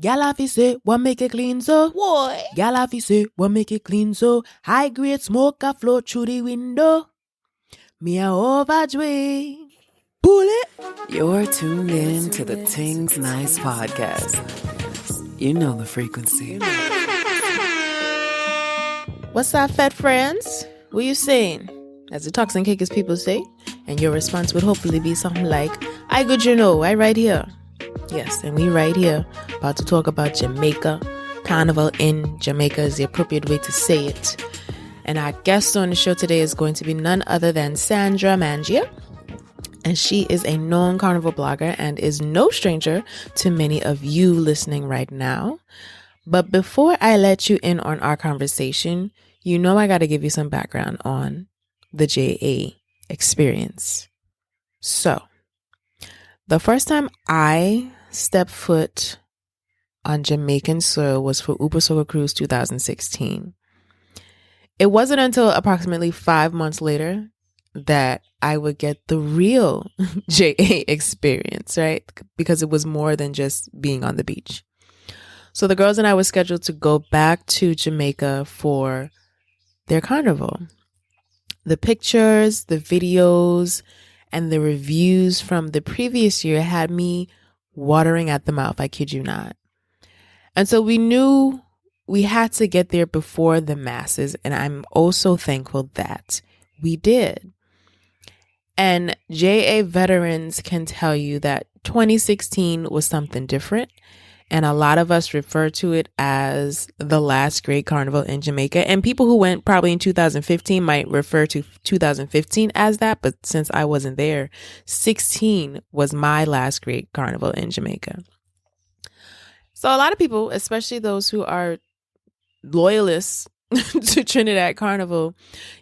Gal fi say, what make it clean so? Boy. Gal fi say, what make it clean so? High grade smoke a flow through the window. Me a overjoy. Pull it. You're tuned in to the Tingz Nice Podcast. You know the frequency. What's up, fat friends? What you saying? As the talks and kickers people say. And your response would hopefully be something like, I good you know, I right here. Yes, and we right here about to talk about Jamaica. Carnival in Jamaica is the appropriate way to say it. And our guest on the show today is going to be none other than Sandra Manjie. And she is a known carnival blogger and is no stranger to many of you listening right now. But before I let you in on our conversation, you know I got to give you some background on the JA experience. So, the first time I stepped foot on Jamaican soil was for Uber Soca Cruise 2016. It wasn't until approximately 5 months later that I would get the real JA experience, right? Because it was more than just being on the beach. So the girls and I were scheduled to go back to Jamaica for their carnival. The pictures, the videos, and the reviews from the previous year had me watering at the mouth, I kid you not. And so we knew we had to get there before the masses, and I'm also thankful that we did. And JA veterans can tell you that 2016 was something different. And a lot of us refer to it as the last great carnival in Jamaica. And people who went probably in 2015 might refer to 2015 as that. But since I wasn't there, 16 was my last great carnival in Jamaica. So a lot of people, especially those who are loyalists to Trinidad Carnival,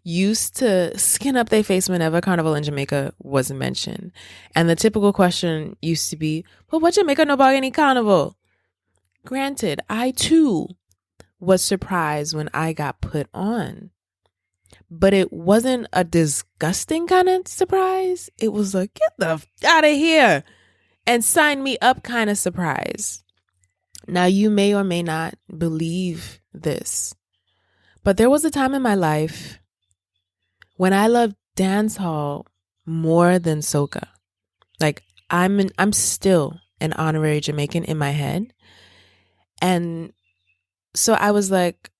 used to skin up their face whenever Carnival in Jamaica was mentioned. And the typical question used to be, well, what Jamaica know about any carnival? Granted, I too was surprised when I got put on, but it wasn't a disgusting kind of surprise. It was like, get the out of here and sign me up kind of surprise. Now, you may or may not believe this, but there was a time in my life when I loved dance hall more than soca. Like, I'm still an honorary Jamaican in my head. And so I was like,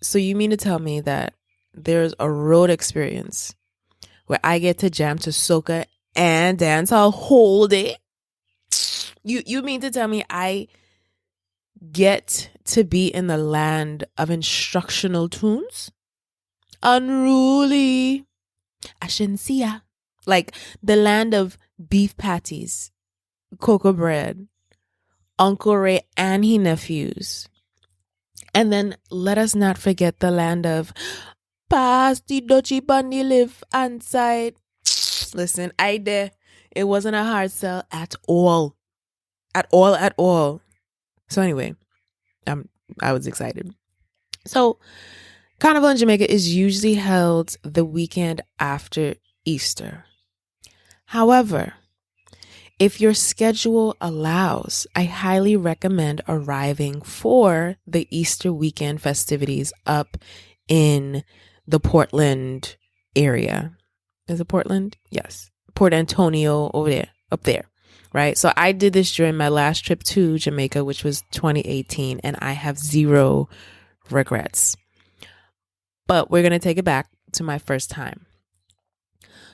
so you mean to tell me that there's a road experience where I get to jam to soca and dance hall whole day? You mean to tell me I get to be in the land of instructional tunes? Unruly. Ashensia. Like the land of beef patties, cocoa bread, Uncle Ray and his nephews. And then let us not forget the land of pass the dutchy bunny live and side. Listen, it wasn't a hard sell at all. At all. So anyway, I was excited. So Carnival in Jamaica is usually held the weekend after Easter. However, if your schedule allows, I highly recommend arriving for the Easter weekend festivities up in the Portland area. Is it Portland? Yes. Port Antonio up there, right? So I did this during my last trip to Jamaica, which was 2018, and I have zero regrets. But we're going to take it back to my first time.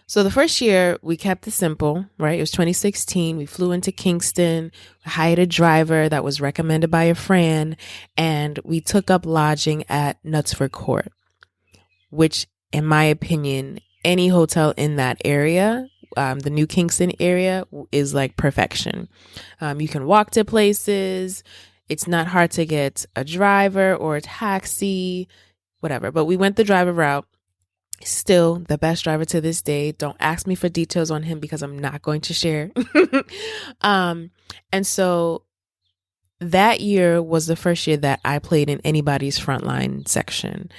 So the first year we kept it simple, right? It was 2016. We flew into Kingston, hired a driver that was recommended by a friend, and we took up lodging at Knutsford Court, which in my opinion, any hotel in that area, the New Kingston area, is like perfection. You can walk to places. It's not hard to get a driver or a taxi, whatever. But we went the driver route. Still the best driver to this day. Don't ask me for details on him because I'm not going to share. And so that year was the first year that I played in anybody's frontline section.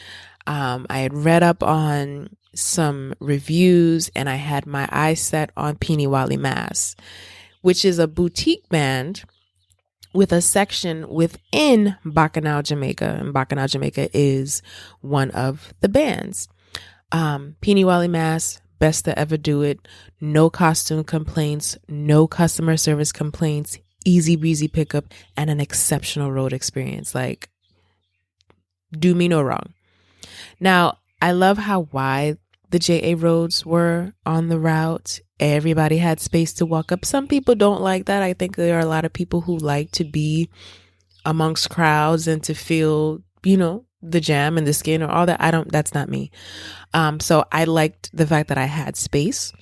I had read up on some reviews and I had my eyes set on Peeny Wally Mass, which is a boutique band with a section within Bacchanal Jamaica. And Bacchanal Jamaica is one of the bands. Peeny Wally Mass, best to ever do it. No costume complaints, no customer service complaints, easy breezy pickup, and an exceptional road experience. Like, do me no wrong. Now, I love how wide the JA roads were on the route. Everybody had space to walk up. Some people don't like that. I think there are a lot of people who like to be amongst crowds and to feel, the jam and the skin or all that. That's not me. So I liked the fact that I had space.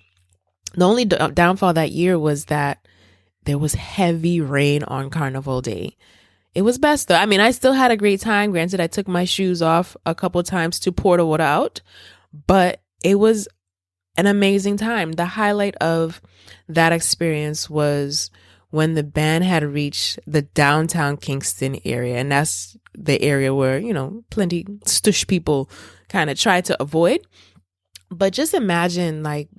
The only downfall that year was that there was heavy rain on Carnival Day. It was best though. I mean, I still had a great time. Granted, I took my shoes off a couple times to pour the water out, but it was an amazing time. The highlight of that experience was when the band had reached the downtown Kingston area. And that's the area where, plenty stush people kind of try to avoid. But just imagine like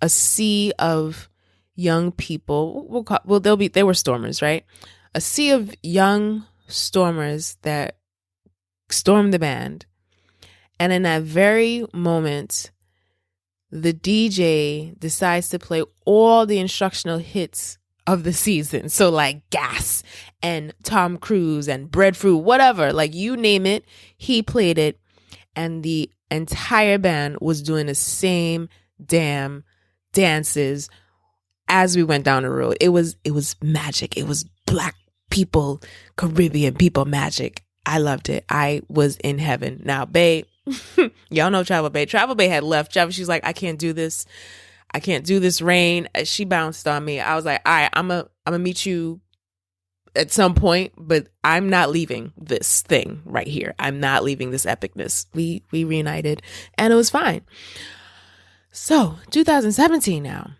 a sea of young people. They were stormers, right? A sea of young stormers that stormed the band. And in that very moment, the DJ decides to play all the instructional hits of the season. So like Gas and Tom Cruise and Breadfruit, whatever, like you name it, he played it. And the entire band was doing the same damn dances as we went down the road. It was magic. It was Black people, Caribbean people magic. I loved it. I was in heaven. Now, babe, y'all know Travel Bae. Travel Bae had left. She's like, I can't do this. I can't do this rain. She bounced on me. I was like, all right, I'm gonna meet you at some point, but I'm not leaving this thing right here. I'm not leaving this epicness. We reunited and it was fine. So 2017 now.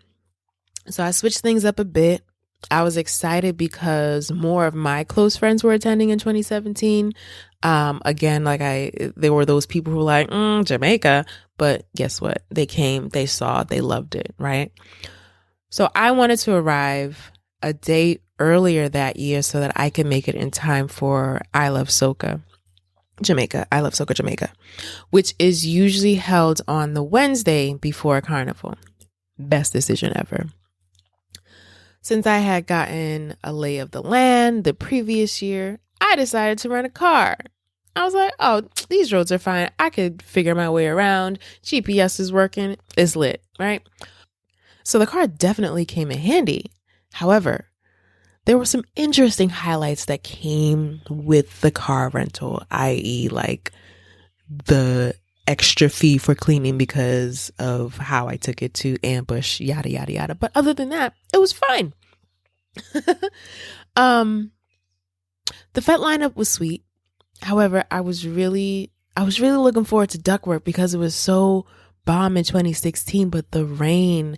So I switched things up a bit. I was excited because more of my close friends were attending in 2017. Again, there were those people who were like, Jamaica, but guess what? They came, they saw, they loved it, right? So I wanted to arrive a day earlier that year so that I could make it in time for I Love Soca Jamaica, which is usually held on the Wednesday before Carnival. Best decision ever. Since I had gotten a lay of the land the previous year, I decided to rent a car. I was like, oh, these roads are fine. I could figure my way around. GPS is working. It's lit, right? So the car definitely came in handy. However, there were some interesting highlights that came with the car rental, i.e. like the extra fee for cleaning because of how I took it to Ambush, yada, yada, yada. But other than that, it was fine. The Fet lineup was sweet. However, I was really looking forward to Duckwork because it was so bomb in 2016, but the rain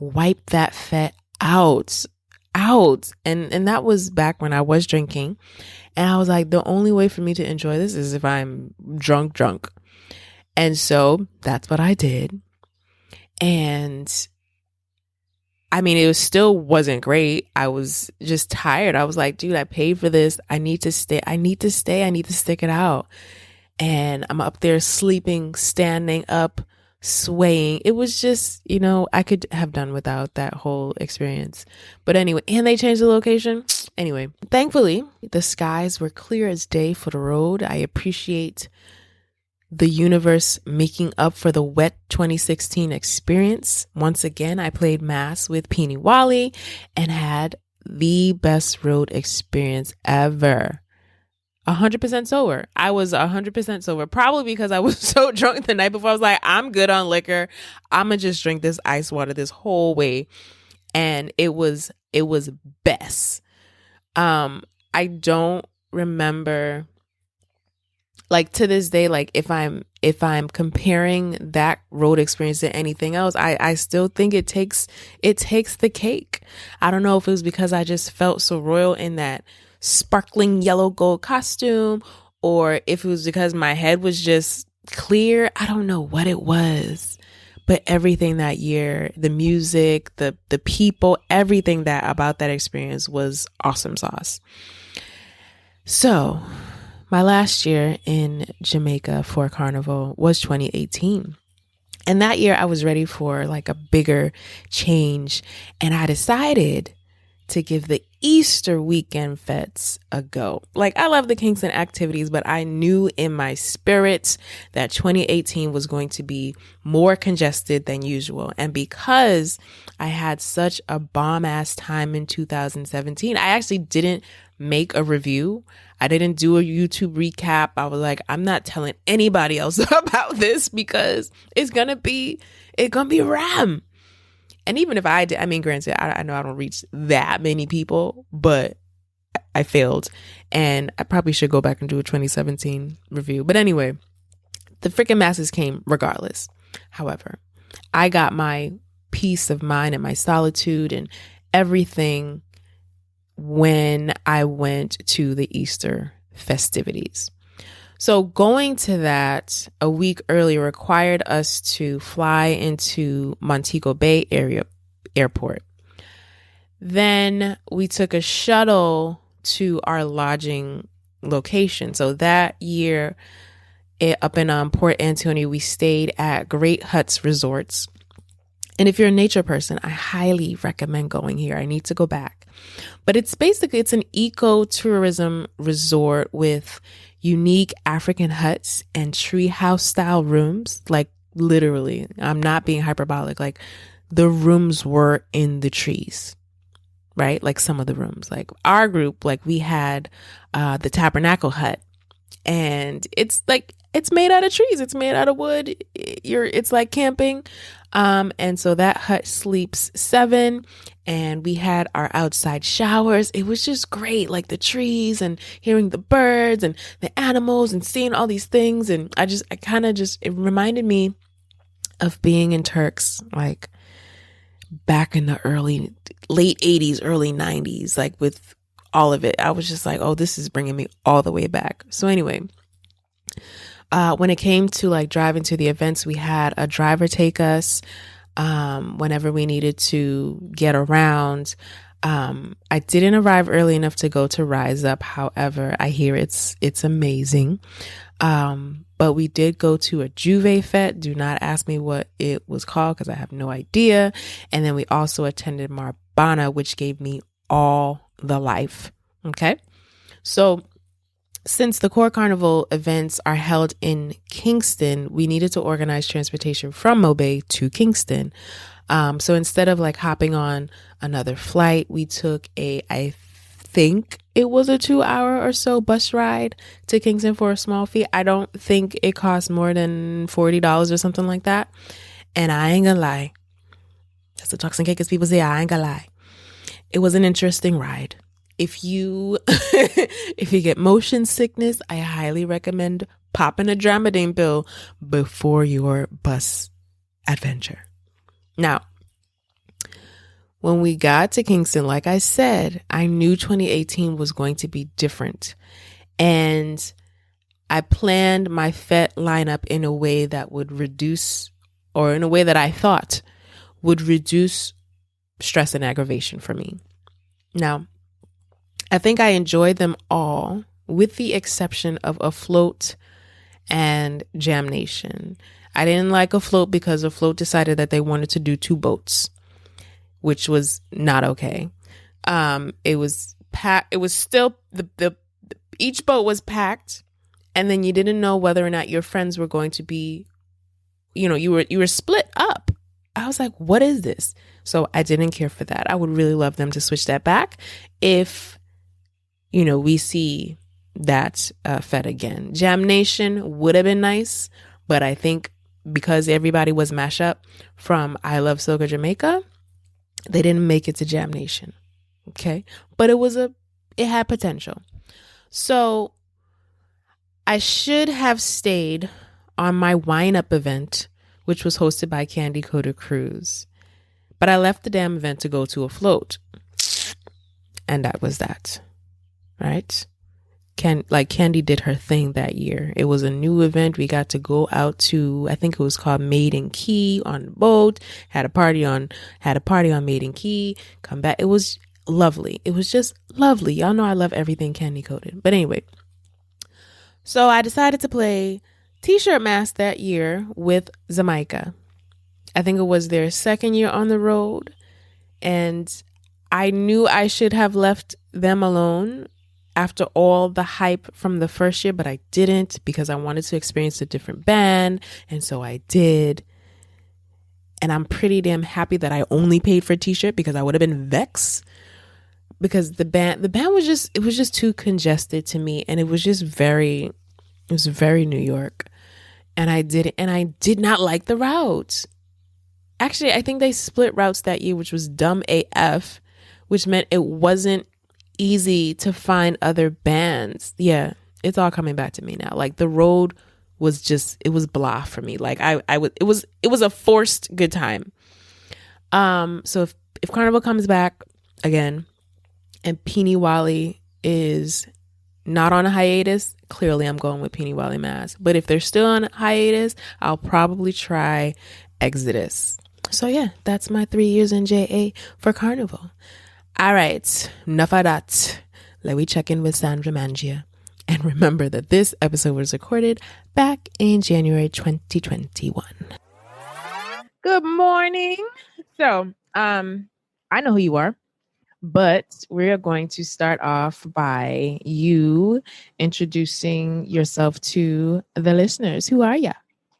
wiped that Fet out. And that was back when I was drinking. And I was like, the only way for me to enjoy this is if I'm drunk. And so that's what I did. And I mean, it still wasn't great. I was just tired. I was like, dude, I paid for this. I need to stay. I need to stick it out. And I'm up there sleeping, standing up, swaying. It was just, I could have done without that whole experience. But anyway, and they changed the location. Anyway, thankfully, the skies were clear as day for the road. I appreciate the universe making up for the wet 2016 experience. Once again, I played Mass with Peeny Wally and had the best road experience ever. 100% sober. I was 100% sober, probably because I was so drunk the night before. I was like, I'm good on liquor. I'm gonna just drink this ice water this whole way. And it was best. I don't remember, like to this day, like if I'm comparing that road experience to anything else, I still think it takes the cake. I don't know if it was because I just felt so royal in that sparkling yellow gold costume, or if it was because my head was just clear. I don't know what it was, But everything that year, the music, the people, everything that about that experience was awesome sauce. So my last year in Jamaica for Carnival was 2018. And that year I was ready for like a bigger change. And I decided to give the Easter weekend fetes a go. Like, I love the Kingston activities, but I knew in my spirit that 2018 was going to be more congested than usual. And because I had such a bomb ass time in 2017, I actually didn't make a review. I didn't do a YouTube recap. I was like, I'm not telling anybody else about this because it's gonna be ram. And even if I did, I mean, granted, I know I don't reach that many people, but I failed. And I probably should go back and do a 2017 review. But anyway, the freaking masses came regardless. However, I got my peace of mind and my solitude and everything when I went to the Easter festivities. So going to that a week earlier required us to fly into Montego Bay airport. Then we took a shuttle to our lodging location. So that year up in Port Antonio, we stayed at Great Huts Resorts. And if you're a nature person, I highly recommend going here. I need to go back. But it's an eco-tourism resort with unique African huts and treehouse style rooms. Like, literally, I'm not being hyperbolic. Like, the rooms were in the trees, right? Like some of the rooms, like our group, like we had the Tabernacle hut, and it's made out of trees. It's made out of wood. It's like camping. And so that hut sleeps 7, and we had our outside showers. It was just great. Like the trees and hearing the birds and the animals and seeing all these things. And it reminded me of being in Turks, like back in the late 80s, early 90s, like with all of it. I was just like, oh, this is bringing me all the way back. So anyway, when it came to like driving to the events, we had a driver take us whenever we needed to get around. I didn't arrive early enough to go to Rise Up. However, I hear it's amazing. But we did go to a Juve fete. Do not ask me what it was called because I have no idea. And then we also attended Marbana, which gave me all the life. Okay. So since the core carnival events are held in Kingston, we needed to organize transportation from Mobay to Kingston. So instead of like hopping on another flight, we took I think it was a 2-hour or so bus ride to Kingston for a small fee. I don't think it cost more than $40 or something like that. And I ain't gonna lie. That's the Talks and Cakes people say. I ain't gonna lie. It was an interesting ride. If you get motion sickness, I highly recommend popping a Dramamine pill before your bus adventure. Now, when we got to Kingston, like I said, I knew 2018 was going to be different. And I planned my fete lineup in a way that would reduce, or in a way that I thought would reduce stress and aggravation for me. Now, I think I enjoyed them all with the exception of Afloat and Jam Nation. I didn't like Afloat because Afloat decided that they wanted to do 2 boats, which was not okay. It was packed. It was still each boat was packed, and then you didn't know whether or not your friends were going to be, you were split up. I was like, what is this? So I didn't care for that. I would really love them to switch that back if, we see that fete again. Jam Nation would have been nice, but I think because everybody was mashed up from I Love Soca Jamaica, they didn't make it to Jam Nation. Okay. But it had potential. So I should have stayed on my Wine Up event, which was hosted by Candy Coated Cruise. But I left the damn event to go to Afloat. And that was that. Right? Candy did her thing that year. It was a new event. We got to go out to, I think it was called Maiden Key on the boat. Had a party on Maiden Key. Come back. It was lovely. It was just lovely. Y'all know I love everything candy coated. But anyway, so I decided to play T-shirt mask that year with Jamaica. I think it was their second year on the road, and I knew I should have left them alone after all the hype from the first year, but I didn't because I wanted to experience a different band, and so I did. And I'm pretty damn happy that I only paid for a T-shirt because I would have been vexed because the band was just too congested to me, and it was very New York, and I did not like the routes. Actually, I think they split routes that year, which was dumb AF, which meant it wasn't easy to find other bands. Yeah, it's all coming back to me now. Like the road was it was blah for me. Like it was a forced good time. So if Carnival comes back again and Peeny Wally is not on a hiatus, clearly I'm going with Peeny Wally Mask. But if they're still on hiatus, I'll probably try Exodus. So yeah, that's my 3 years in JA for Carnival. All right, enough of that. Let me check in with Sandra Manjie. And remember that this episode was recorded back in January 2021. Good morning. So, I know who you are, but we're going to start off by you introducing yourself to the listeners. Who are you?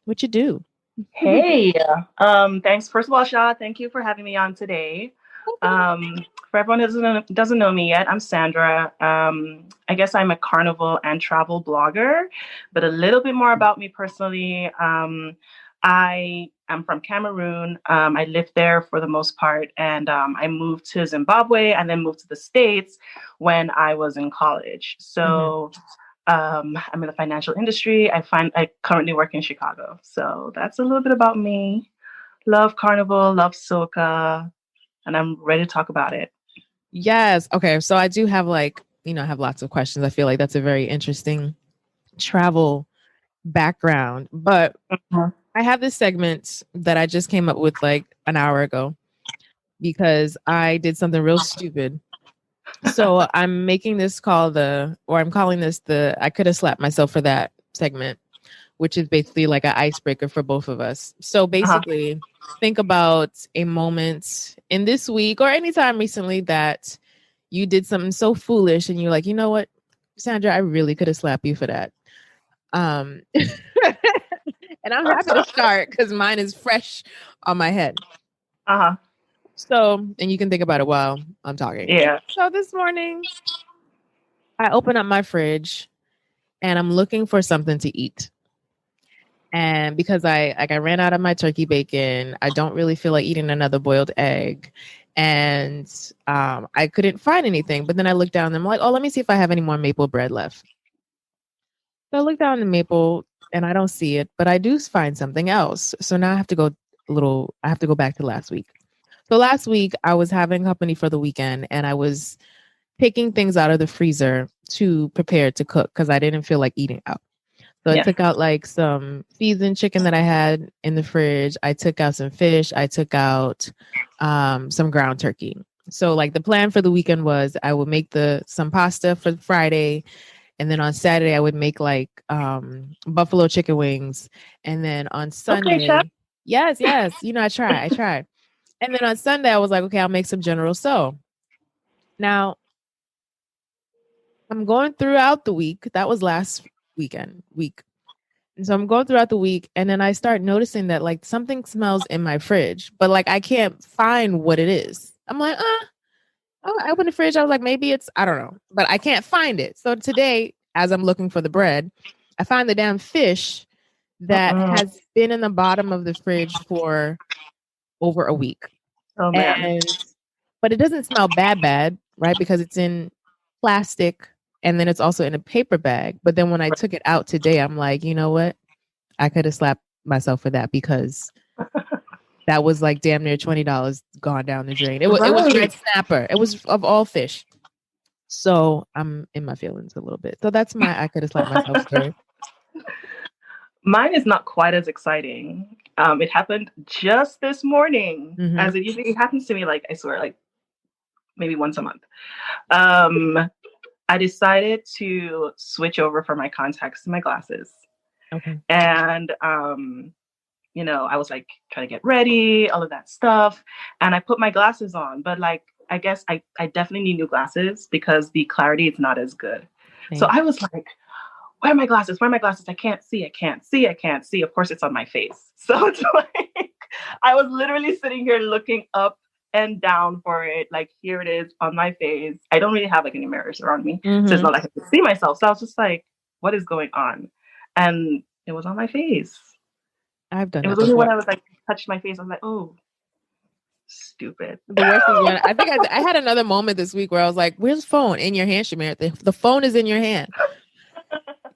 What you do? Hey, thanks. First of all, Sha, thank you for having me on today. For everyone who doesn't know me yet, I'm Sandra. I guess I'm a carnival and travel blogger, but a little bit more about me personally. I am from Cameroon. I lived there for the most part, and I moved to Zimbabwe and then moved to the States when I was in college. So I'm in the financial industry. I currently work in Chicago. So that's a little bit about me. Love Carnival, love soca, and I'm ready to talk about it. Yes. Okay. So I do have I have lots of questions. I feel like that's a very interesting travel background, but I have this segment that I just came up with like an hour ago because I did something real stupid. So I'm making this I'm calling this the I could have slapped myself for that segment, which is basically like an icebreaker for both of us. So basically, think about a moment in this week or anytime recently that you did something so foolish and you're like, you know what, Sandra, I really could have slapped you for that. And I'm happy to start because mine is fresh on my head. So, and you can think about it while I'm talking. Yeah. So this morning, I open up my fridge and I'm looking for something to eat. And because I ran out of my turkey bacon, I don't really feel like eating another boiled egg. And I couldn't find anything. But then I looked down and I'm like, oh, let me see if I have any more maple bread left. So I look down the maple and I don't see it, but I do find something else. So now I have to go back to last week. So last week I was having company for the weekend and I was taking things out of the freezer to prepare to cook because I didn't feel like eating out. So I took out like some seasoned chicken that I had in the fridge. I took out some fish. I took out some ground turkey. So like the plan for the weekend was I would make some pasta for Friday. And then on Saturday, I would make like buffalo chicken wings. And then on Sunday, yes, I try. And then on Sunday, I was like, okay, I'll make some General Tso. Now, I'm going throughout the week. That was last week. And so I'm going throughout the week. And then I start noticing that like something smells in my fridge, but like I can't find what it is. I'm like, I opened the fridge. I was like, maybe it's, I don't know, but I can't find it. So today, as I'm looking for the bread, I find the damn fish that has been in the bottom of the fridge for over a week. Oh, man. But it doesn't smell bad, right? Because it's in plastic and then it's also in a paper bag. But then when I took it out today, I'm like, you know what? I could have slapped myself for that because that was like damn near $20 gone down the drain. It was red snapper. It was of all fish. So I'm in my feelings a little bit. So that's my I could have slapped myself story. Mine is not quite as exciting. It happened just this morning, as it usually happens to me. Like I swear, like maybe once a month. I decided to switch over from my contacts to my glasses. Okay. And I was like trying to get ready, all of that stuff. And I put my glasses on, but like I guess I definitely need new glasses because the clarity is not as good. Same. So I was like, where are my glasses? Where are my glasses? I can't see. I can't see. I can't see. Of course, it's on my face. So it's like I was literally sitting here looking up and down for it. Like, here it is on my face. I don't really have like any mirrors around me. So it's not like I can see myself. So I was just like, what is going on? And it was on my face. I've done it. It was only when I was like, touched my face. I was like, oh, stupid. The worst is when I think I had another moment this week where I was like, where's the phone? In your hand, Shamir. The phone is in your hand.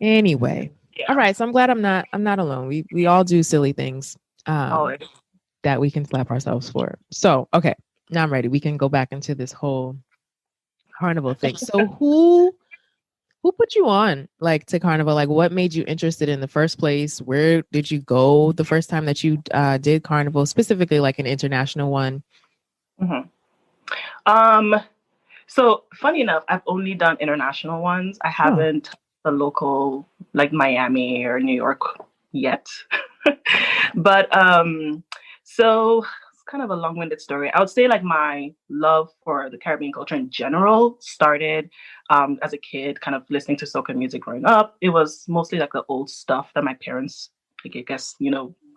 Anyway. Yeah. All right. So I'm glad I'm not alone. We all do silly things that we can slap ourselves for. So, okay. Now I'm ready. We can go back into this whole carnival thing. So who put you on like to Carnival? Like what made you interested in the first place? Where did you go the first time that you did Carnival, specifically like an international one? So funny enough, I've only done international ones. I haven't the local like Miami or New York yet. But so it's kind of a long-winded story. I would say like my love for the Caribbean culture in general started as a kid, kind of listening to soca music growing up. It was mostly like the old stuff that my parents, like I guess,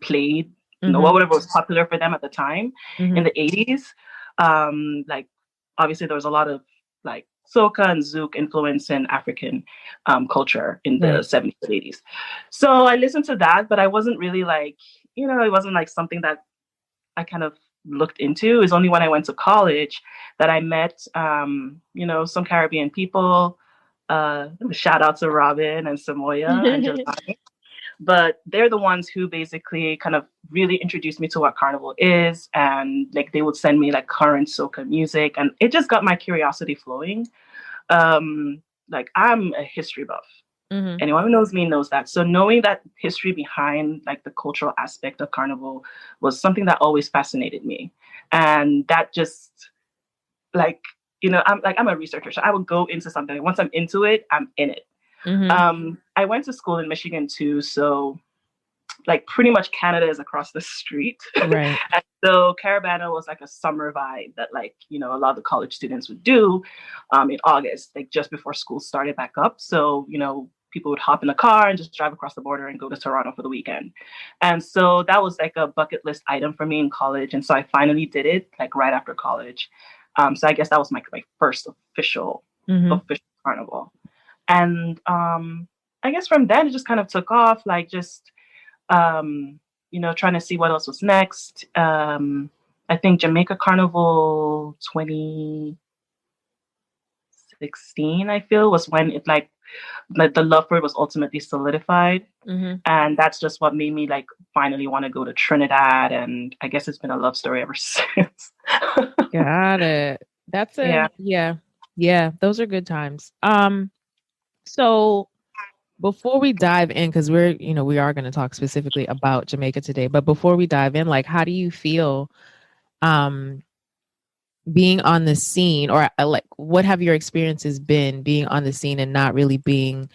played, whatever was popular for them at the time in the 80s. Like obviously there was a lot of like soca and zouk influence in African culture in the 70s and 80s. So I listened to that, but I wasn't really like, it wasn't like something that I kind of looked into. It was only when I went to college that I met, some Caribbean people. Shout out to Robin and Samoya and Jelani. But they're the ones who basically kind of really introduced me to what Carnival is. And like they would send me like current soca music. And it just got my curiosity flowing. Like I'm a history buff. Anyone who knows me knows that. So knowing that history behind like the cultural aspect of Carnival was something that always fascinated me. And that just like, I'm a researcher. So I would go into something. Once I'm into it, I'm in it. I went to school in Michigan too, so like pretty much Canada is across the street. Right. And so Caravana was like a summer vibe that like, a lot of the college students would do in August, like just before school started back up. So, people would hop in a car and just drive across the border and go to Toronto for the weekend. And so that was like a bucket list item for me in college. And so I finally did it like right after college. So I guess that was my first official carnival. And I guess from then it just kind of took off, like just, trying to see what else was next. I think Jamaica Carnival 2016, I feel, was when it like the love for it was ultimately solidified. And that's just what made me like finally want to go to Trinidad. And I guess it's been a love story ever since. Got it. That's it. Yeah. Those are good times. So before we dive in, because we are going to talk specifically about Jamaica today, but before we dive in, like, how do you feel being on the scene, or like, what have your experiences been being on the scene and not really being,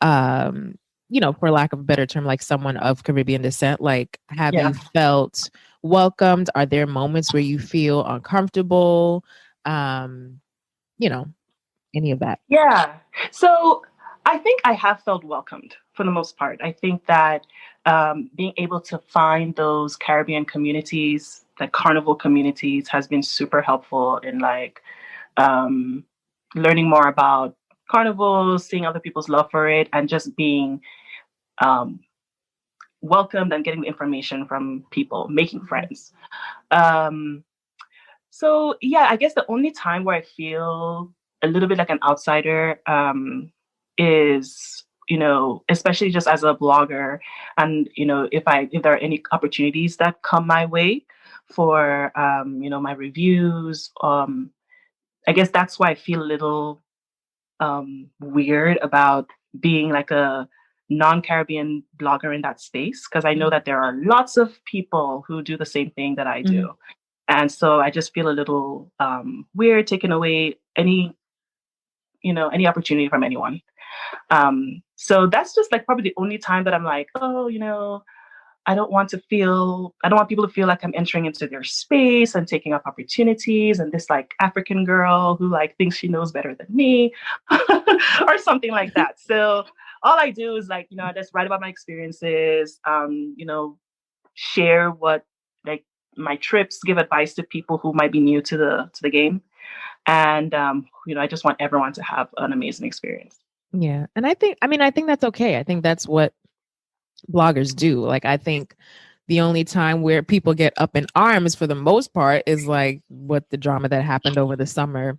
for lack of a better term, like someone of Caribbean descent? Like, have you felt welcomed? Are there moments where you feel uncomfortable? Any of that? Yeah. So I think I have felt welcomed for the most part. I think that being able to find those Caribbean communities, like carnival communities, has been super helpful in like learning more about carnivals, seeing other people's love for it, and just being welcomed and getting the information from people, making friends. So yeah, I guess the only time where I feel a little bit like an outsider is, especially just as a blogger, and if there are any opportunities that come my way for my reviews, I guess that's why I feel a little weird about being like a non-Caribbean blogger in that space, because I know that there are lots of people who do the same thing that I do. And so I just feel a little weird taking away any opportunity from anyone. So that's just like probably the only time that I'm like, oh, I don't want people to feel like I'm entering into their space and taking up opportunities, and this like African girl who like thinks she knows better than me or something like that. So all I do is like, I just write about my experiences, share what like my trips, give advice to people who might be new to the game. And I just want everyone to have an amazing experience. Yeah. And I think that's okay. I think that's what bloggers do. Like, I think the only time where people get up in arms for the most part is like what the drama that happened over the summer,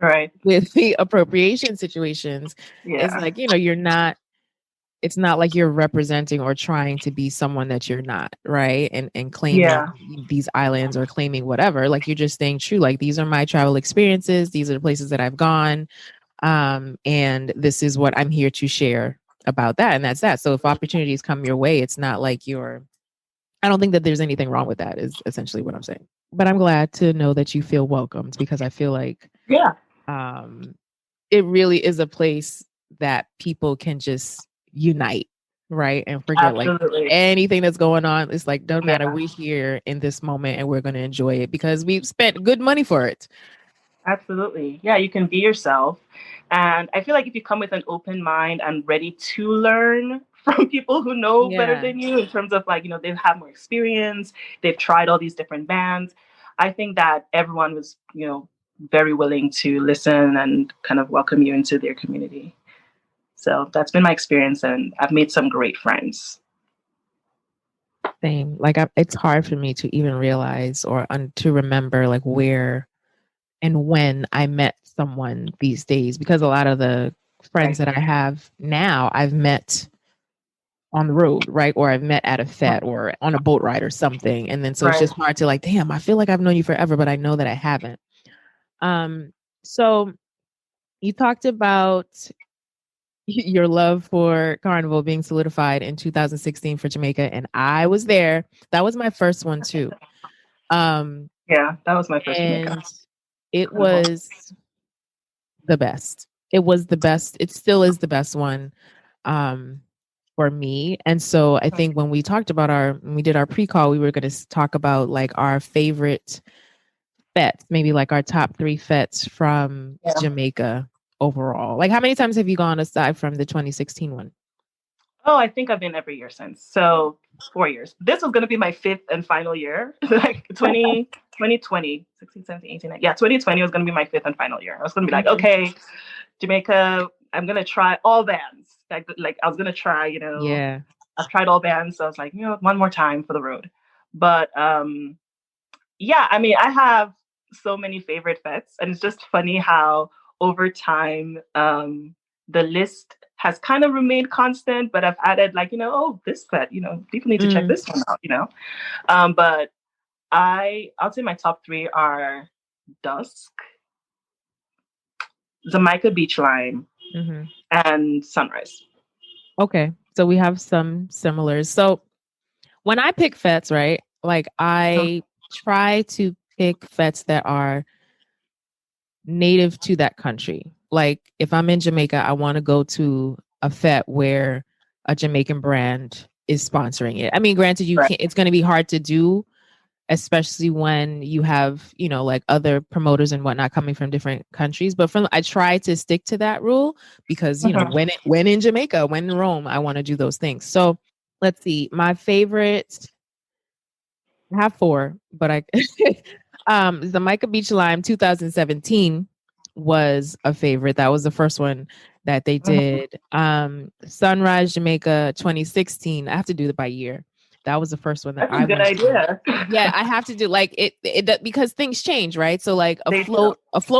right, with the appropriation situations. Yeah. It's like, it's not like you're representing or trying to be someone that you're not, right? And claiming these islands or claiming whatever. Like, you're just staying true. Like, these are my travel experiences. These are the places that I've gone. And this is what I'm here to share about that. And that's that. So if opportunities come your way, it's not like I don't think that there's anything wrong with that, is essentially what I'm saying. But I'm glad to know that you feel welcomed, because I feel like it really is a place that people can just unite, right? And forget like anything that's going on. It's like, don't matter. We're here in this moment and we're going to enjoy it because we've spent good money for it. Absolutely. Yeah, you can be yourself. And I feel like if you come with an open mind and ready to learn from people who know better than you, in terms of like, they've had more experience, they've tried all these different bands, I think that everyone was, very willing to listen and kind of welcome you into their community. So that's been my experience, and I've made some great friends. Same. Like, it's hard for me to even realize or to remember like where and when I met someone these days, because a lot of the friends that I have now, I've met on the road, right? Or I've met at a fete or on a boat ride or something. And then so it's just hard to like, damn, I feel like I've known you forever, but I know that I haven't. So you talked about your love for Carnival being solidified in 2016 for Jamaica, and I was there. That was my first one too. Yeah, that was my first Jamaica. It was the best. It was the best. It still is the best one for me. And so I think when we did our pre-call, we were going to talk about like our favorite fetes, maybe like our top 3 fetes from Jamaica overall. Like, how many times have you gone aside from the 2016 one? Oh, I think I've been every year since. So 4 years. This was going to be my 5th and final year. Like 2020, 16, 17, 18, yeah, 2020 was going to be my 5th and final year. I was going to be like, okay, Jamaica, I'm going to try all bands. Like I was going to try, I've tried all bands. So I was like, one more time for the road. But yeah, I mean, I have so many favorite fetes, and it's just funny how over time the list has kind of remained constant, but I've added like, this fete, people need to check this one out, but I'll say my top 3 are Dusk, Jamaica Beach Line, and Sunrise. Okay, so we have some similars. So when I pick fetes, right, like I try to pick fetes that are native to that country. Like if I'm in Jamaica, I want to go to a fete where a Jamaican brand is sponsoring it. I mean, granted, it's going to be hard to do, especially when you have, like other promoters and whatnot coming from different countries. But I try to stick to that rule because, when in Jamaica, when in Rome, I want to do those things. So let's see. My favorite, I have 4, but the Jamaica Beach Lime 2017 was a favorite. That was the first one that they did. Sunrise Jamaica 2016. I have to do it by year. That was the first one that That's a good idea. Yeah, I have to do like it because things change, right? So like a float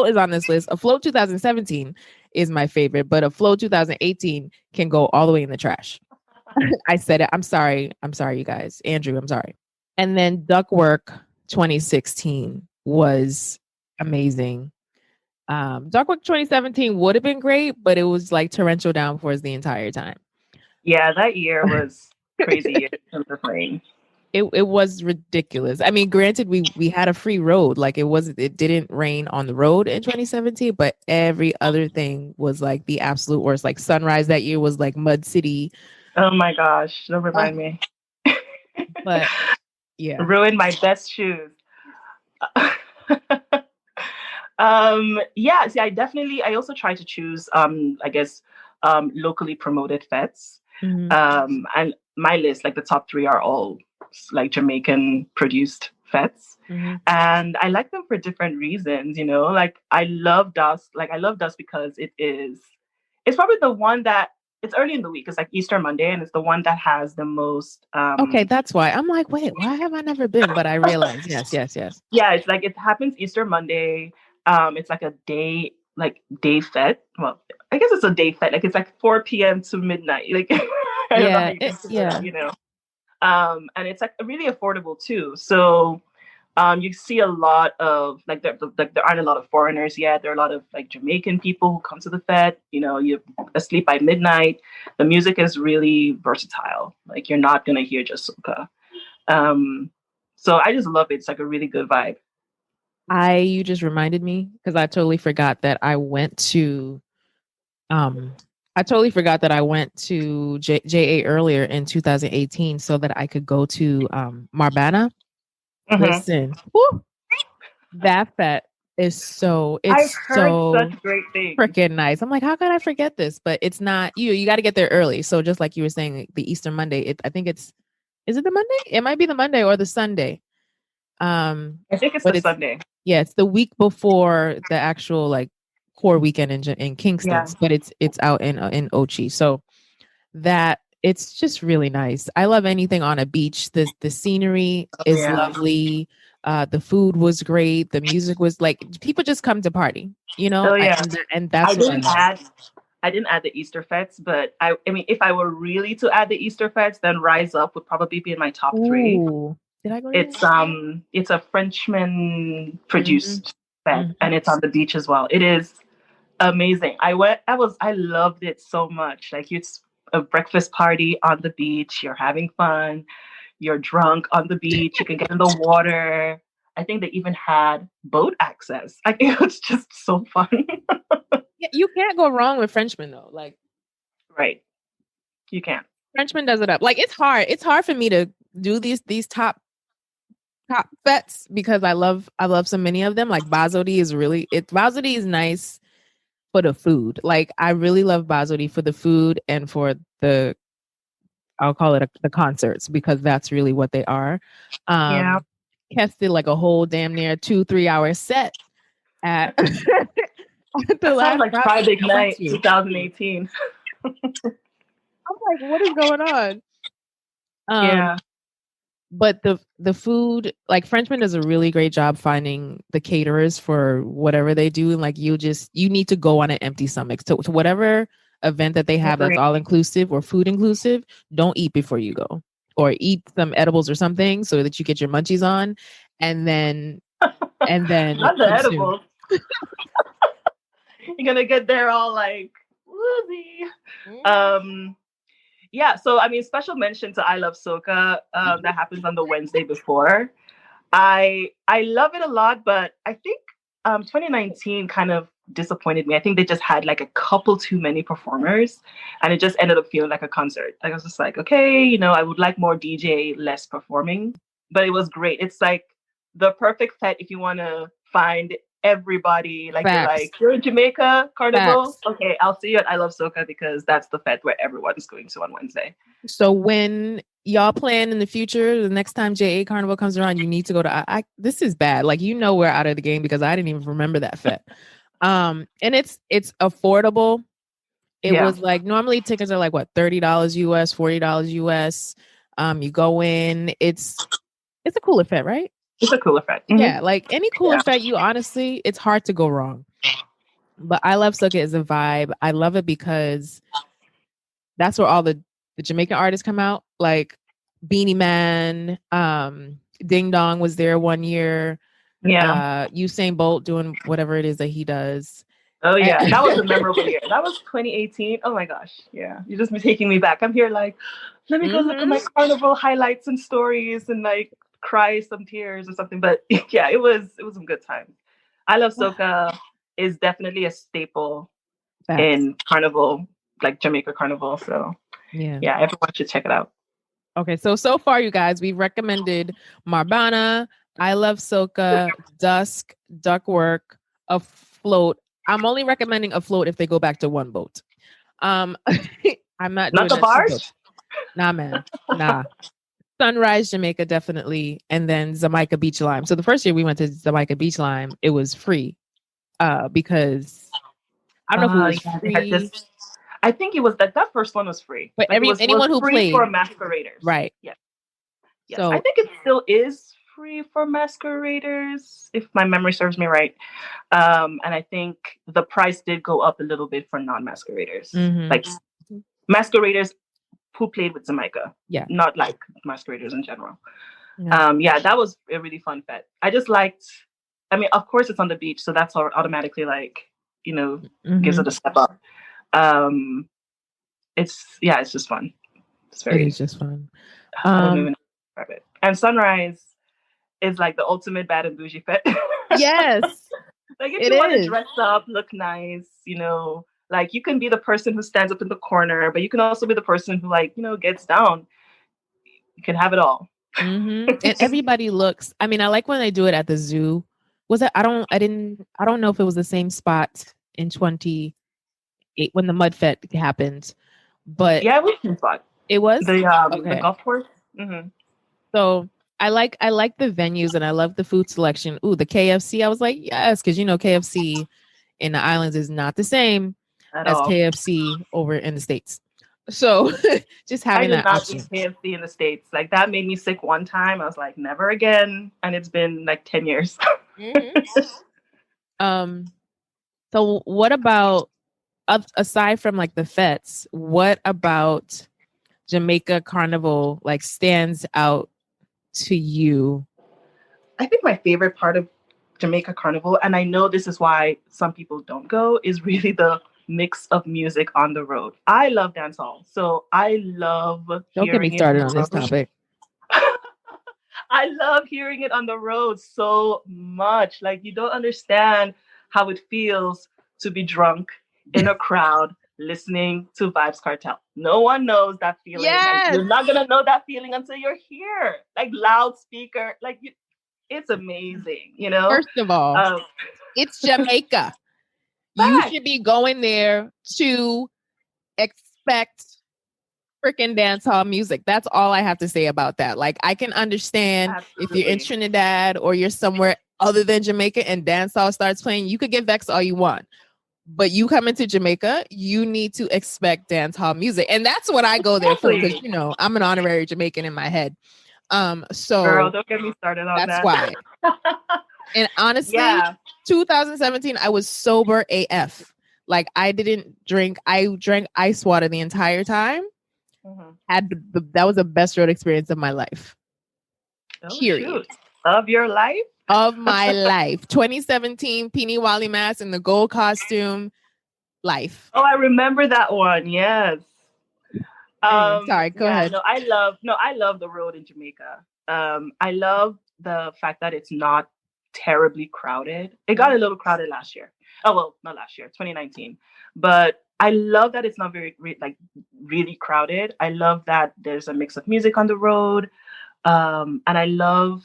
is on this list. A float 2017 is my favorite, but a float 2018 can go all the way in the trash. I said it. I'm sorry, you guys. Andrew, I'm sorry. And then Duckwork 2016 was amazing. Dark Week 2017 would have been great, but it was like torrential downpours the entire time. Yeah, that year was crazy year in terms of rain. It was ridiculous. I mean, granted, we had a free road. Like it didn't rain on the road in 2017, but every other thing was like the absolute worst. Like Sunrise that year was like Mud City. Oh my gosh, don't remind me. But yeah. Ruined my best shoes. Yeah, see, I also try to choose I guess locally promoted fetes. Mm-hmm. And my list, like the top three, are all like Jamaican produced fetes. Mm-hmm. And I like them for different reasons, you know. Like I love Dust. Like I love Dust because it's probably the one that it's early in the week. It's like Easter Monday, and it's the one that has the most Okay, that's why. I'm like, wait, why have I never been? But I realized, yes. Yeah, it's like it happens Easter Monday. It's like a day fete. Well, I guess it's a day fete. Like it's like 4 p.m. to midnight. Like I don't know how you consider that, you know. And it's like really affordable too. So you see a lot of like there aren't a lot of foreigners yet. There are a lot of like Jamaican people who come to the fete. You know, you're asleep by midnight. The music is really versatile. Like you're not gonna hear just soca. So I just love it. It's like a really good vibe. You just reminded me because I totally forgot that I went to JA earlier in 2018 so that I could go to Marbana. Mm-hmm. Listen, whew, that fete is I've heard such great things. Freaking nice. I'm like, how could I forget this? But it's not you got to get there early. So just like you were saying, the Easter Monday, I think is it the Monday? It might be the Monday or the Sunday. I think it's the Sunday. Yeah, it's the week before the actual like core weekend in Kingston, but it's out in Ochi. So that it's just really nice. I love anything on a beach. The scenery is lovely. The food was great. The music was like people just come to party, you know. Oh yeah, and that's I didn't add the Easter fetes, but I mean, if I were really to add the Easter fetes, then Rise Up would probably be in my top three. Did I go? It's a Frenchman produced fete, and it's on the beach as well. It is amazing. I loved it so much. Like it's a breakfast party on the beach. You're having fun. You're drunk on the beach. You can get in the water. I think they even had boat access. Like it was just so fun. Yeah, you can't go wrong with Frenchman though. Like, right, you can't. Frenchman does it up. Like it's hard. It's hard for me to do these top fetes because I love so many of them. Like Bazodi is nice for the food. Like I really love Bazodi for the food and for the I'll call it the concerts because that's really what they are. Kess did like a whole damn near 2-3 hour set at the last like Friday night 2018. I'm like, what is going on? Yeah. But the food, like Frenchman does a really great job finding the caterers for whatever they do. And like you need to go on an empty stomach. So to whatever event that they have that's all inclusive or food inclusive, don't eat before you go. Or eat some edibles or something so that you get your munchies on. And then not the edibles. You're gonna get there all like woozy. Yeah, so I mean, special mention to I Love Soca that happens on the Wednesday before. I love it a lot, but I think 2019 kind of disappointed me. I think they just had like a couple too many performers, and it just ended up feeling like a concert. I was just like, okay, you know, I would like more DJ, less performing, but it was great. It's like the perfect fete if you want to find everybody. Like you're in Jamaica, Carnival. Okay, I'll see you at I Love Soca because that's the fete where everyone's going to on Wednesday. So when y'all plan in the future, the next time JA Carnival comes around, you need to go to. This is bad. Like we're out of the game because I didn't even remember that fete. And it's affordable. It was like normally tickets are like what $30 US, $40 US. You go in. It's a cooler fete, right? It's a cooler fete. Mm-hmm. Yeah, like any cooler fete, it's hard to go wrong. But I Love Soca is a vibe. I love it because that's where all the Jamaican artists come out. Like Beanie Man, Ding Dong was there one year. Yeah. Usain Bolt doing whatever it is that he does. Oh yeah, that was a memorable year. That was 2018. Oh my gosh, yeah. You just be taking me back. I'm here like, let me go look at my carnival highlights and stories and like cry some tears or something. But yeah, it was some good times. I Love Soca is definitely a staple in carnival, like Jamaica Carnival. So yeah, everyone should check it out. Okay, so far, you guys, we've recommended Marbana, I Love Soca, Dusk, Duckwork, Afloat. I'm only recommending Afloat if they go back to one boat. I'm not doing the bars. Nah, man, nah. Sunrise Jamaica definitely, and then Jamaica Beach Lime. So the first year we went to Jamaica Beach Lime, it was free, because I don't know if it was free. I think it was that first one was free. But like anyone who free played for masqueraders, right? Yeah. Yes, So I think it still is free for masqueraders, if my memory serves me right. And I think the price did go up a little bit for non-masqueraders, like masqueraders who played with Jamaica. Yeah, not like masqueraders in general. Yeah, that was a really fun fete. I just liked. I mean, of course, it's on the beach, so that's automatically like gives it a step up. It's just fun. It is just fun. I don't even describe it. And Sunrise is like the ultimate bad and bougie fete. Yes. Like if you want to dress up, look nice, like you can be the person who stands up in the corner, but you can also be the person who like, gets down. You can have it all. And everybody looks, I mean, I like when they do it at the zoo. Was it, I don't know if it was the same spot in 2008 when the Mud Fete happened, but yeah, it was the same spot. It was the golf course. So I like the venues and I love the food selection. Ooh, the KFC. I was like, yes, because KFC in the islands is not the same as KFC over in the States. So just having that option. I did not eat KFC in the States. Like that made me sick one time. I was like, never again. And it's been like 10 years. So what about, aside from like the fetes, what about Jamaica Carnival like stands out to you? I think my favorite part of Jamaica Carnival, and I know this is why some people don't go, is really the mix of music on the road. I love dancehall, so I love don't get me started on this topic. I love hearing it on the road so much. Like you don't understand how it feels to be drunk in a crowd listening to Vybz Kartel. No one knows that feeling. Yes. You're not gonna know that feeling until you're here. Like loudspeaker, like it's amazing, First of all, it's Jamaica. You should be going there to expect freaking dancehall music. That's all I have to say about that. Like I can understand if you're in Trinidad or you're somewhere other than Jamaica and dancehall starts playing, you could get vexed all you want. But you come into Jamaica, you need to expect dancehall music. And that's what I go there for, because I'm an honorary Jamaican in my head. So girl, don't get me started on that. That's why. And honestly, 2017, I was sober AF. Like I didn't drink. I drank ice water the entire time. That was the best road experience of my life. Period. Shoot. Of your life? Of my life. 2017 Peeny Wally Mask in the gold costume. Life. Oh, I remember that one. Yes. Sorry, go ahead. I love the road in Jamaica. I love the fact that it's not terribly crowded. It got a little crowded last year. Oh, well, not last year, 2019. But I love that it's not very really crowded. I love that there's a mix of music on the road. And I love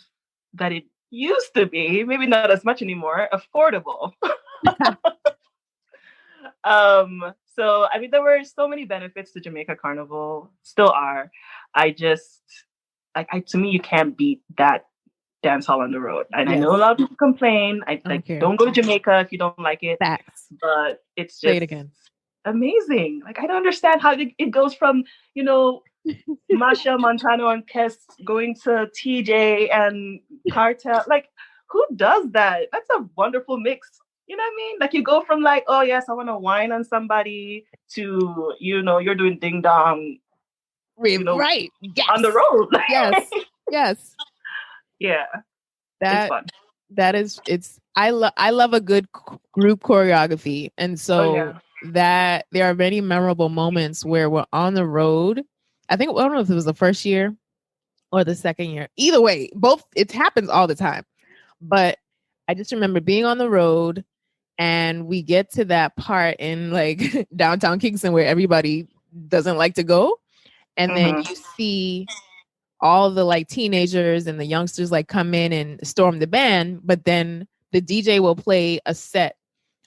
that it used to be, maybe not as much anymore, affordable. So I mean, there were so many benefits to Jamaica Carnival, still are. I just to me, you can't beat that dance hall on the road. And I know a lot of people complain. Don't go to Jamaica if you don't like it. Facts. But it's just say it again. Amazing. Like I don't understand how it goes from Masha, Montano, and Kes going to TJ and Cartel. Like who does that? That's a wonderful mix. You know what I mean? Like you go from like, oh yes, I want to whine on somebody to, you're doing ding dong. Right. Yes. On the road. Yes. Yes. Yeah. It's fun. I love a good group choreography. And Oh so yeah. that there are many memorable moments where we're on the road. I don't know if it was the first year or the second year. Either way, both it happens all the time. But I just remember being on the road and we get to that part in like downtown Kingston where everybody doesn't like to go. And then Mm-hmm. you see all the like teenagers and the youngsters like come in and storm the band, but then the DJ will play a set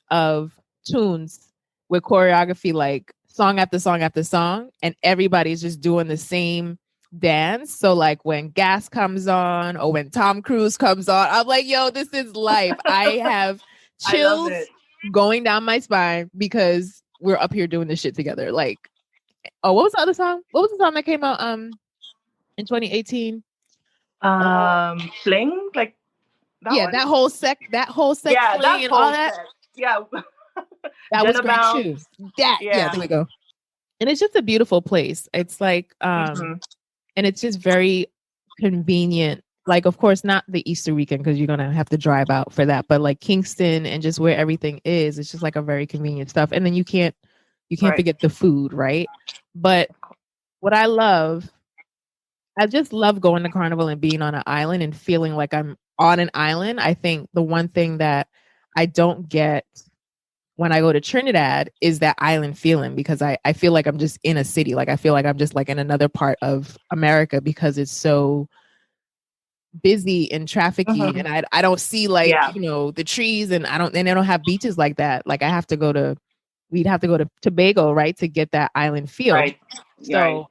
of tunes with choreography like song after song after song, and everybody's just doing the same dance. So like when Gas comes on or when Tom Cruise comes on, I'm like, yo, this is life. I have I love chills it. going down my spine because we're up here doing this shit together. Like, oh, what was the other song? What was the song that came out in 2018? Fling, like that Yeah, one. that whole sec Yeah, fling that and all whole that. set. Yeah. That was Jenna great Bounce. too. Yeah, Yeah. there we go. And it's just a beautiful place. It's like Mm-hmm. and it's just very convenient. Like of course not the Easter weekend because you're gonna have to drive out for that, but like Kingston and just where everything is, it's just like a very convenient stuff. And then you can't Right. forget the food, right? But what I just love going to Carnival and being on an island and feeling like I'm on an island. I think the one thing that I don't get when I go to Trinidad is that island feeling because I feel like I'm just in a city. Like I feel like I'm just like in another part of America because it's so busy and trafficky Mm-hmm. and I don't see like, Yeah. the trees and they don't have beaches like that. Like we'd have to go to Tobago, right, to get that island feel. Right. Right. So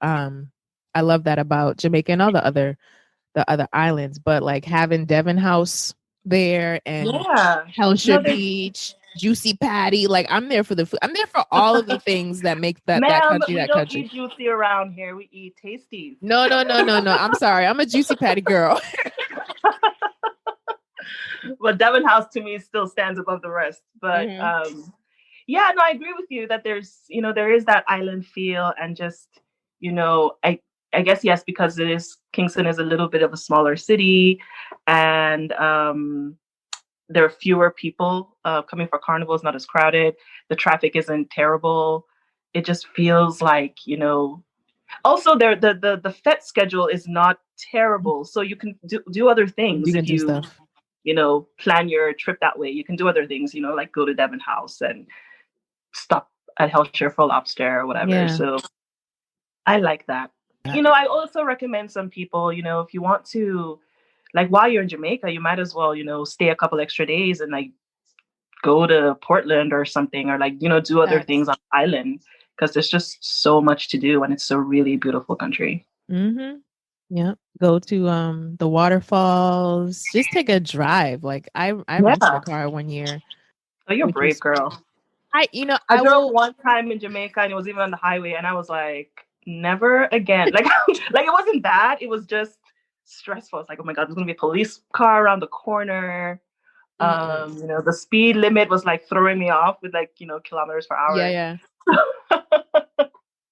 I love that about Jamaica and all the other islands, but like having Devon House there and Yeah. No, Hellshire there's Beach, Juicy Patty, like I'm there for the food. I'm there for all of the things that make that ma'am, country we that don't country. eat juicy around here. We eat tasties. No, no, no, no, no. I'm sorry. I'm a Juicy Patty girl. But Devon House to me still stands above the rest. But Mhm. yeah, no, I agree with you that there is that island feel and just, I guess yes, because Kingston is a little bit of a smaller city, and there are fewer people coming for Carnival. It's not as crowded. The traffic isn't terrible. It just feels like, also the FET schedule is not terrible, so you can do other things You can if do you stuff. plan your trip that way. You can do other things, like go to Devon House and stop at Hellshire for lobster or whatever. Yeah. So I like that. I also recommend some people, if you want to, like, while you're in Jamaica, you might as well, stay a couple extra days and like go to Portland or something, or like, do other Facts. things on the island, because there's just so much to do and it's a really beautiful country. Mm-hmm. Yeah. Go to the waterfalls. Just take a drive. Like I rented a Yeah. car one year, Oh, you're a which brave was girl. I I I drove will one time in Jamaica and it was even on the highway, and I was like, never again. Like, like it wasn't bad. It was just stressful. It's like, oh my God, there's gonna be a police car around the corner. mm-mm. The speed limit was like throwing me off with like, kilometers per Yeah, hour. yeah.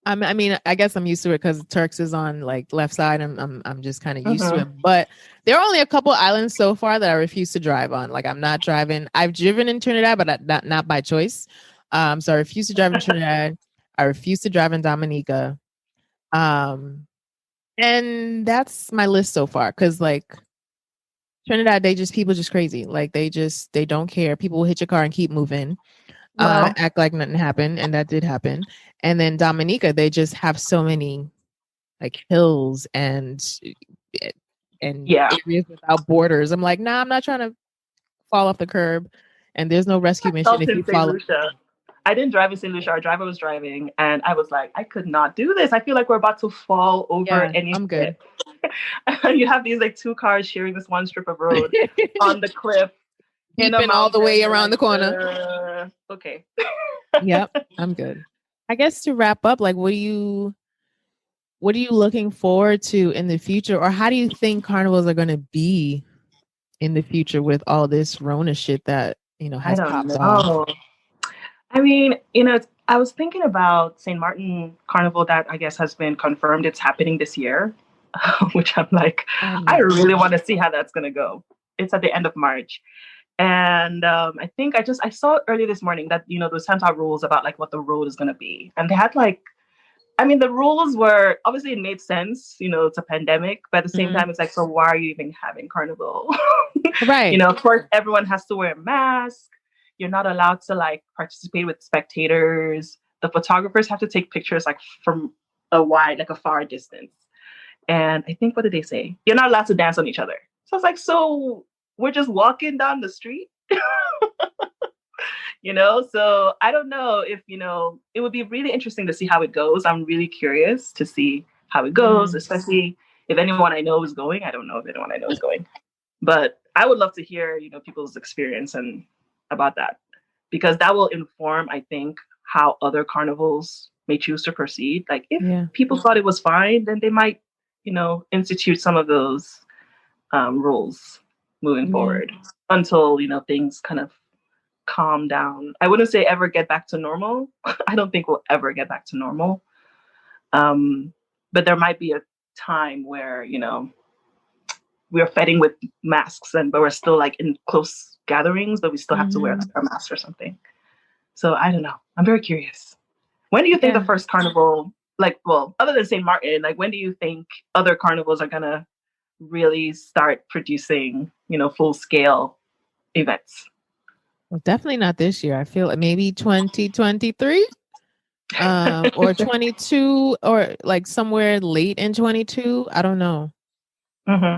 I mean, I guess I'm used to it because Turks is on like left side. I'm just kind of used to Mm-hmm. it. But there are only a couple islands so far that I refuse to drive on. Like I'm not driving. I've driven in Trinidad, but not by choice. So I refuse to drive in Trinidad. I refuse to drive in Dominica. Um, and that's my list so far. Cause like Trinidad, people just crazy. Like they don't care. People will hit your car and keep moving. Well, Act like nothing happened, and that did happen. And then Dominica, they just have so many like hills and yeah. areas without borders. I'm like, nah, I'm not trying to fall off the curb. And there's no rescue mission Felt if in you St. fall. Lucia. I didn't drive in St. Lucia. Our driver was driving, and I was like, I could not do this. I feel like we're about to fall over Yeah, any I'm good. minute. And you have these like two cars sharing this one strip of road on the cliff in a Beeping all the mountain. way You're around like, the corner. okay. Yep, I'm good. I guess to wrap up, like, what are you looking forward to in the future, or how do you think carnivals are going to be in the future with all this Rona shit that I has don't popped off? know. I mean, I was thinking about St. Martin Carnival that I guess has been confirmed it's happening this year, which I'm like, Oh I no. really want to see how that's going to go. It's at the end of March. And I think I saw early this morning that, they sent out rules about like what the road is going to be. And they had like, I mean, the rules were, obviously it made sense, it's a pandemic, but at the same time, it's like, so why are you even having Carnival? Right. Of course, everyone has to wear a mask. You're not allowed to like participate with spectators. The photographers have to take pictures like from a far distance. And I think, what did they say? You're not allowed to dance on each other. So it's like, so we're just walking down the street, So I don't know if, it would be really interesting to see how it goes. I'm really curious to see how it goes, especially if anyone I know is going. I don't know if anyone I know is going, but I would love to hear, people's experience and about that, because that will inform, I think, how other carnivals may choose to proceed. Like if people thought it was fine, then they might, institute some of those rules moving forward until, things kind of calm down. I wouldn't say ever get back to normal. I don't think we'll ever get back to normal. But there might be a time where, we're feting with masks but we're still like in close gatherings, but we still have to wear like, our mask or something. So I don't know. I'm very curious. When do you think the first carnival, other than St. Martin, like when do you think other carnivals are going to really start producing, full scale events? Well, definitely not this year. I feel like maybe 2023 or 22 or like somewhere late in 22. I don't know. I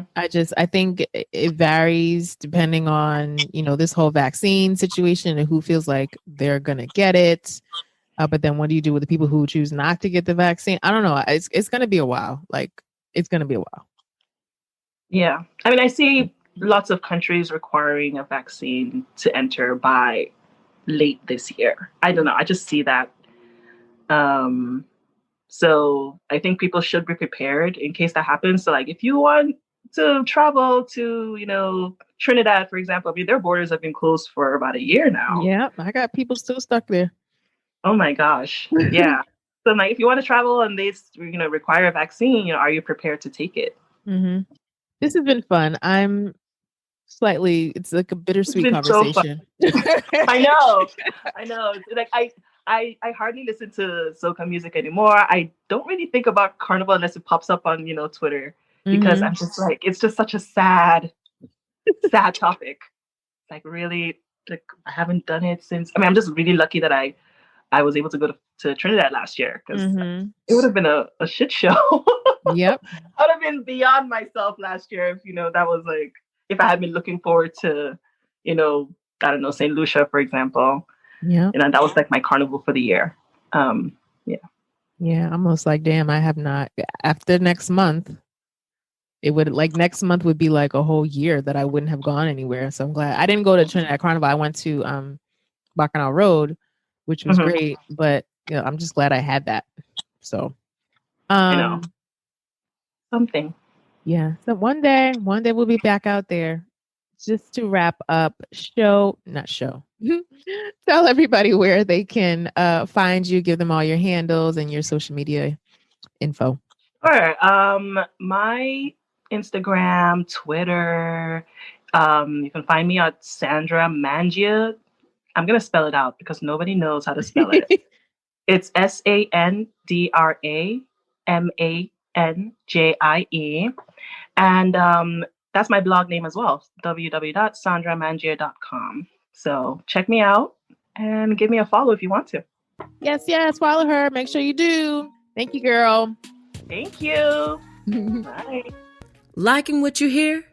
think it varies depending on, this whole vaccine situation and who feels like they're going to get it. But then what do you do with the people who choose not to get the vaccine? I don't know. It's going to be a while. It's going to be a while. Yeah. I mean, I see lots of countries requiring a vaccine to enter by late this year. I don't know. I just see that. So I think people should be prepared in case that happens. So like if you want to travel to, Trinidad, for example, I mean, their borders have been closed for about a year now. Yeah. I got people still stuck there. Oh my gosh. Yeah. So like if you want to travel and they, require a vaccine, are you prepared to take it? This has been fun. It's like a bittersweet conversation. So I know. Like I hardly listen to soca music anymore. I don't really think about Carnival unless it pops up on, Twitter, because I'm just like, it's just such a sad topic. Like really, like I haven't done it since. I mean, I'm just really lucky that I was able to go to Trinidad last year, because it would have been a shit show. Yep. I would have been beyond myself last year if, that was like, if I had been looking forward to, I don't know, St. Lucia, for example. Yeah. That was like my carnival for the year. Yeah. Almost like, damn, I have not. After next month, next month would be like a whole year that I wouldn't have gone anywhere. So I'm glad I didn't go to Trinidad Carnival. I went to Bacchanal Road, which was great, but I'm just glad I had that. So I know. Something. Yeah. So one day we'll be back out there. Just to wrap up, tell everybody where they can find you, give them all your handles and your social media info. Sure. My Instagram, Twitter, you can find me at Sandra Manjie. I'm going to spell it out because nobody knows how to spell it. It's SANDRAMANJIE. And that's my blog name as well, www.sandramanjie.com. So check me out and give me a follow if you want to. Yes, follow her. Make sure you do. Thank you, girl. Thank you. Bye. Liking what you hear?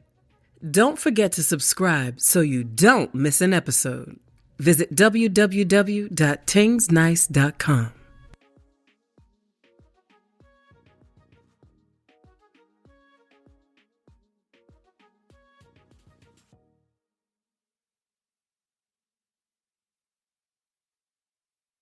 Don't forget to subscribe so you don't miss an episode. Visit www.tingsnice.com.